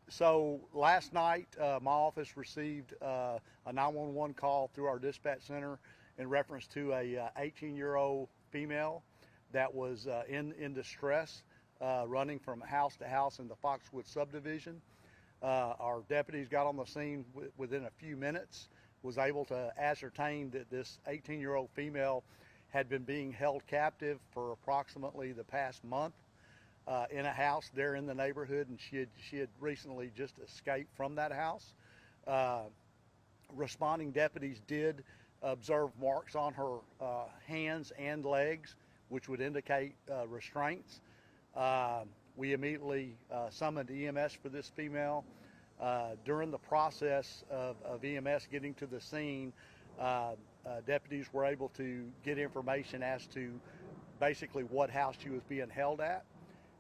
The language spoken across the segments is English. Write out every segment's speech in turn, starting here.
So last night, my office received a 911 call through our dispatch center in reference to a 18-year-old female that was in distress, running from house to house in the Foxwood subdivision. Our deputies got on the scene within a few minutes, was able to ascertain that this 18-year-old female had been being held captive for approximately the past month in a house there in the neighborhood, and she had recently just escaped from that house. Responding deputies did observe marks on her hands and legs, which would indicate restraints. We immediately summoned EMS for this female. During the process of EMS getting to the scene, deputies were able to get information as to basically what house she was being held at.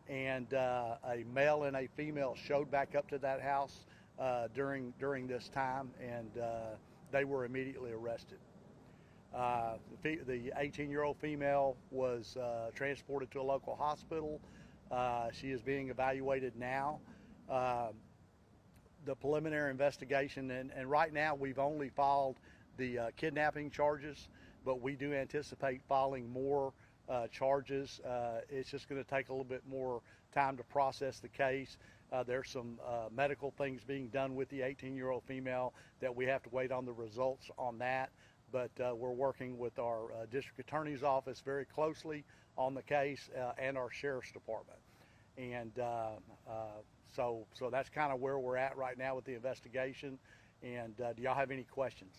And a male and a female showed back up to that house during this time, and they were immediately arrested. The 18-year-old female was transported to a local hospital. She is being evaluated now. The preliminary investigation, and right now we've only filed the kidnapping charges, but we do anticipate filing more charges. It's just going to take a little bit more time to process the case. There's some medical things being done with the 18-year-old female that we have to wait on the results on that. But we're working with our district attorney's office very closely on the case, and our sheriff's department. And so that's kind of where we're at right now with the investigation. And do y'all have any questions?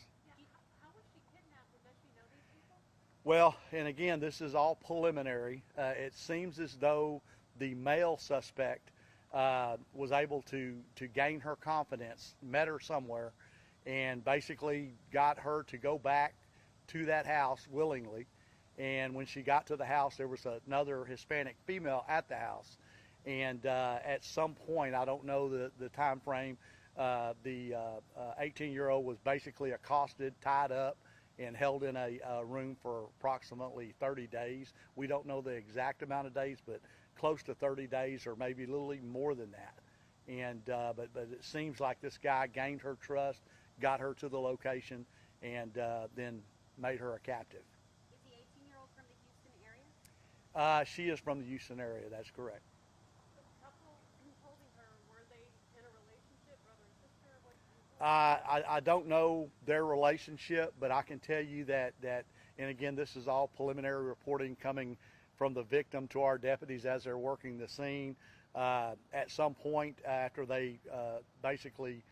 How was she kidnapped? Does she know these people? Well, and again, this is all preliminary. It seems as though the male suspect was able to gain her confidence, met her somewhere, and basically got her to go back to that house willingly. And when she got to the house, there was another Hispanic female at the house. And at some point, I don't know the time frame, the 18-year-old was basically accosted, tied up, and held in a room for approximately 30 days. We don't know the exact amount of days, but close to 30 days, or maybe a little even more than that. And but it seems like this guy gained her trust, got her to the location, and then made her a captive. Is the 18-year-old from the Houston area? She is from the Houston area, that's correct. The couple holding her, were they in a relationship, brother and sister? I don't know their relationship, but I can tell you that, and again, this is all preliminary reporting coming from the victim to our deputies as they're working the scene. At some point after they basically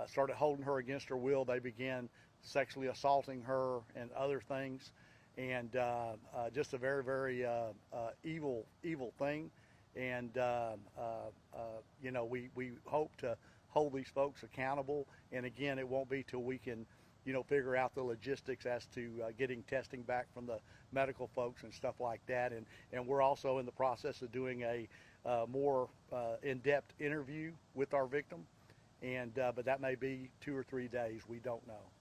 started holding her against her will, they began sexually assaulting her and other things, and just a very, very evil thing. And you know, we hope to hold these folks accountable. And again, it won't be till we can, you know, figure out the logistics as to getting testing back from the medical folks and stuff like that. And we're also in the process of doing a more in-depth interview with our victim. And but that may be 2 or 3 days. We don't know.